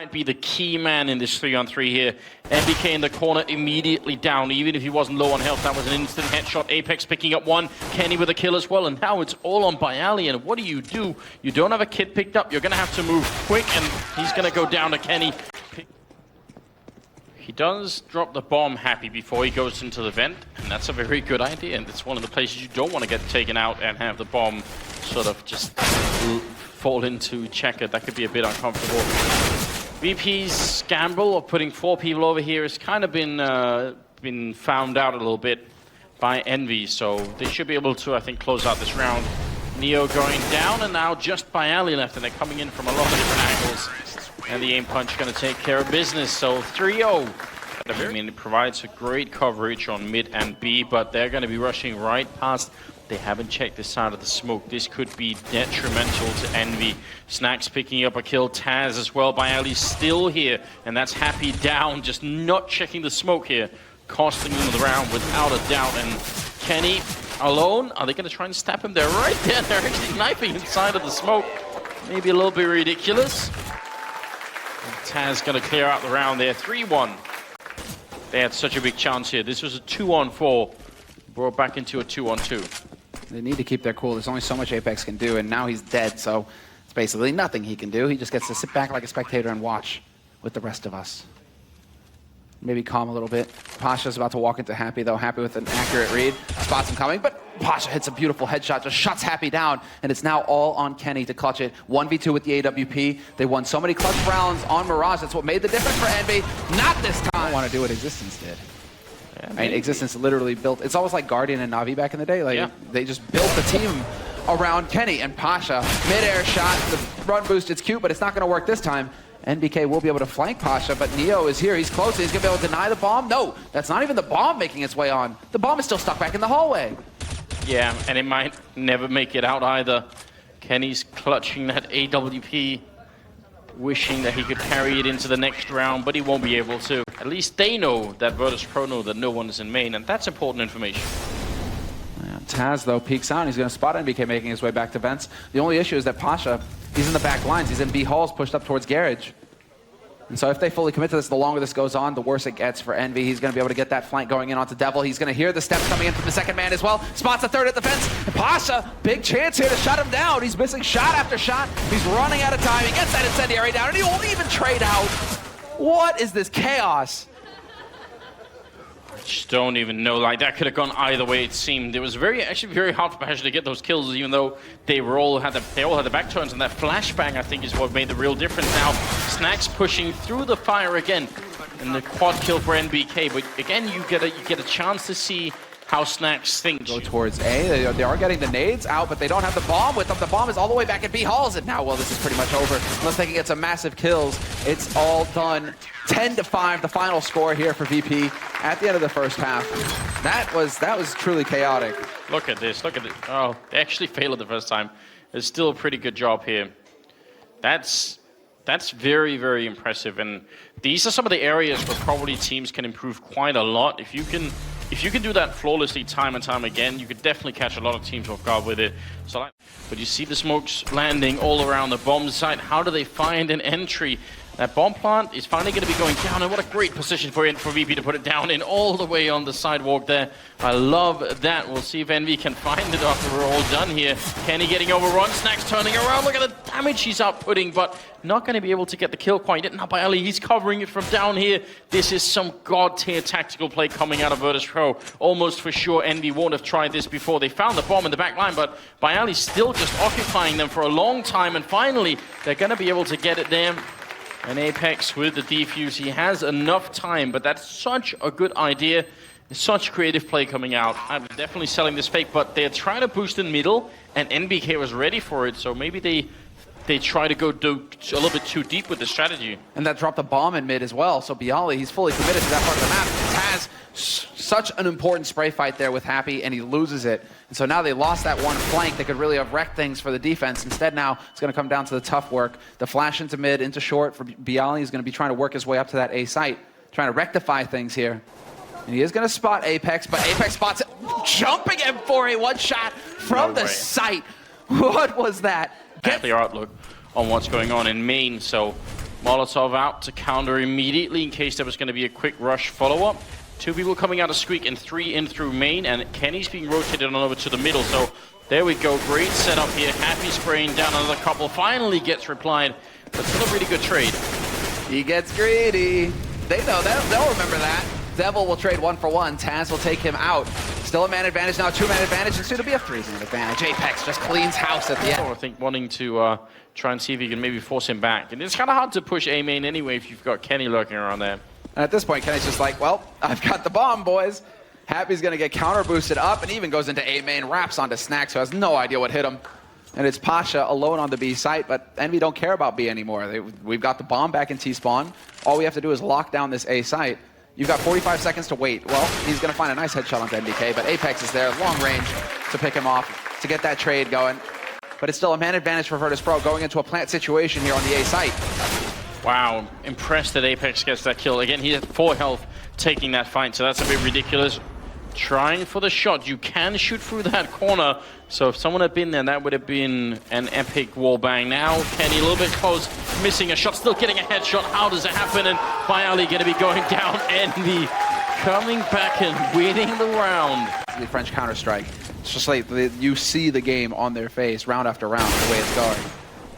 might be the key man in this 3-on-3 here. NBK in the corner immediately down, even if he wasn't low on health. That was an instant headshot. Apex picking up one. Kenny with a kill as well, and now it's all on byali. And what do? You don't have a kid picked up. You're going to have to move quick, and he's going to go down to Kenny. He does drop the bomb happy before he goes into the vent, and that's a very good idea. And it's one of the places you don't want to get taken out and have the bomb sort of just fall into checker. That could be a bit uncomfortable. VP's gamble of putting 4 people over here has kind of been found out a little bit by Envy, so they should be able to, I think, close out this round. Neo going down, and now just byali left, and they're coming in from a lot of different angles. And the aim punch going to take care of business, so 3-0. I mean, it provides a great coverage on mid and B, but they're going to be rushing right past. They haven't checked this side of the smoke. This could be detrimental to Envy. Snacks picking up a kill. Taz as well. byali's still here, and that's Happy down, just not checking the smoke here. Costing him the round without a doubt. And Kenny alone. Are they going to try and stab him? They're right there. They're actually knifing inside of the smoke. Maybe a little bit ridiculous. And Taz going to clear out the round there. 3-1. They had such a big chance here. This was a 2-on-4. Brought back into a 2-on-2. They need to keep their cool. There's only so much Apex can do, and now he's dead, so it's basically nothing he can do. He just gets to sit back like a spectator and watch with the rest of us. Maybe calm a little bit. Pasha's about to walk into Happy, though. Happy with an accurate read. Spots him coming, but Pasha hits a beautiful headshot, just shuts Happy down, and it's now all on Kenny to clutch it. 1v2 with the AWP. They won so many clutch rounds on Mirage. That's what made the difference for Envy. Not this time. I don't want to do what Existence did. Yeah, I mean, Existence literally built, it's almost like Guardian and Na'Vi back in the day. Like, they just built the team around Kenny and Pasha. Mid-air shot, the run boost, it's cute, but it's not going to work this time. NBK will be able to flank Pasha, but Neo is here. He's close. He's going to be able to deny the bomb. No, that's not even the bomb making its way on. The bomb is still stuck back in the hallway. Yeah, and it might never make it out either. Kenny's clutching that AWP, wishing that he could carry it into the next round, but he won't be able to. At least they know, that Virtus Pro know, that no one is in main, and that's important information. Yeah, Taz, though, peeks out. He's going to spot NBK making his way back to vents. The only issue is that Pasha, he's in the back lines. He's in B halls, pushed up towards Garage. And so if they fully commit to this, the longer this goes on, the worse it gets for Envy. He's going to be able to get that flank going in onto Devil. He's going to hear the steps coming in from the second man as well. Spots a third at the fence. And Pasha, big chance here to shut him down. He's missing shot after shot. He's running out of time. He gets that incendiary down, and he won't even trade out. What is this chaos? I just don't even know. Like, that could have gone either way, it seemed. It was actually very hard for Pasha to get those kills, even though they all had the back turns, and that flashbang, I think, is what made the real difference. Now, Snacks pushing through the fire again, and the quad kill for NBK. But again, you get a chance to see how Snacks thinks. Go towards A. They are getting the nades out, but they don't have the bomb with them. The bomb is all the way back at B halls, and now, well, this is pretty much over. Unless they can get some massive kills, it's all done. 10-5, the final score here for VP at the end of the first half. That was truly chaotic. Look at this. Look at it. Oh, they actually failed the first time. It's still a pretty good job here. That's very, very impressive. And these are some of the areas where probably teams can improve quite a lot. If you can do that flawlessly time and time again, you could definitely catch a lot of teams off guard with it. But you see the smokes landing all around the bomb site. How do they find an entry? That bomb plant is finally going to be going down, and what a great position for VP to put it down in all the way on the sidewalk there. I love that. We'll see if Envy can find it after we're all done here. Kenny getting overrun, Snacks turning around. Look at the damage he's outputting, but not going to be able to get the kill quite yet. Now byali, he's covering it from down here. This is some god-tier tactical play coming out of Virtus Pro. Almost for sure Envy won't have tried this before. They found the bomb in the back line, but byali's still just occupying them for a long time, and finally they're going to be able to get it there. And Apex with the defuse, he has enough time, but that's such a good idea. Such creative play coming out. I'm definitely selling this fake, but they're trying to boost in middle, and NBK was ready for it, so maybe they try to go a little bit too deep with the strategy. And that dropped a bomb in mid as well, so byali, he's fully committed to that part of the map. Has such an important spray fight there with Happy, and he loses it. And so now they lost that one flank that could really have wrecked things for the defense. Instead now, it's going to come down to the tough work. The flash into mid, into short for byali. He's going to be trying to work his way up to that A site, trying to rectify things here. And he is going to spot Apex, but Apex spots it, jumping him for a one-shot from the site. What was that? Clear outlook on what's going on in main, so Molotov out to counter immediately in case there was going to be a quick rush follow-up. 2 people coming out of Squeak and 3 in through main, and Kenny's being rotated on over to the middle. So there we go, great setup here. Happy spraying down another couple, finally gets replied, but still a really good trade. He gets greedy. They know that. They'll remember that. Devil will trade 1 for 1. Taz will take him out. Still a man advantage now, 2-man advantage, and soon to be a 3-man advantage. Apex just cleans house at the end. I think wanting to try and see if he can maybe force him back. And it's kind of hard to push A main anyway if you've got Kenny lurking around there. And at this point, Kenny's just like, well, I've got the bomb, boys. Happy's going to get counter boosted up and even goes into A main, wraps onto Snacks, who has no idea what hit him. And it's Pasha alone on the B site, but Envy don't care about B anymore. We've got the bomb back in T-spawn. All we have to do is lock down this A site. You've got 45 seconds to wait. Well, he's going to find a nice headshot onto NBK, but Apex is there, long range to pick him off, to get that trade going. But it's still a man advantage for Virtus Pro going into a plant situation here on the A site. Wow, impressed that Apex gets that kill. Again, he had 4 health taking that fight, so that's a bit ridiculous. Trying for the shot. You can shoot through that corner, so if someone had been there, that would have been an epic wall bang. Now, Kenny a little bit close, missing a shot, still getting a headshot. How does it happen? And Bayali going to be going down. Envy coming back and winning the round. The French Counter-Strike. It's just like you see the game on their face round after round, the way it's going.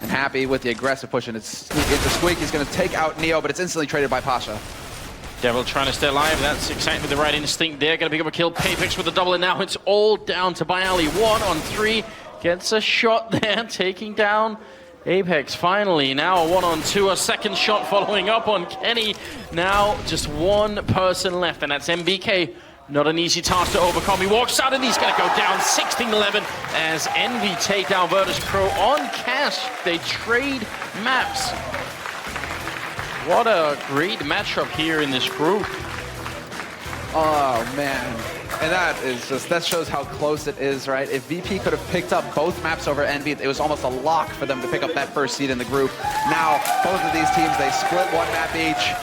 And Happy with the aggressive push into Squeak. He's going to take out Neo, but it's instantly traded by Pasha. Devil trying to stay alive. That's exactly the right instinct there. Going to pick up a kill. Apex with the double, and now it's all down to Bayali. 1 on 3. Gets a shot there, taking down Apex. Finally, now a 1 on 2. A second shot following up on Kenny. Now just 1 person left, and that's MBK. Not an easy task to overcome. He walks out, and he's going to go down 16-11 as Envy take down Virtus Pro on cash. They trade maps. What a great matchup here in this group. Oh, man. And that shows how close it is, right? If VP could have picked up both maps over Envy, it was almost a lock for them to pick up that first seed in the group. Now, both of these teams, they split 1 map each.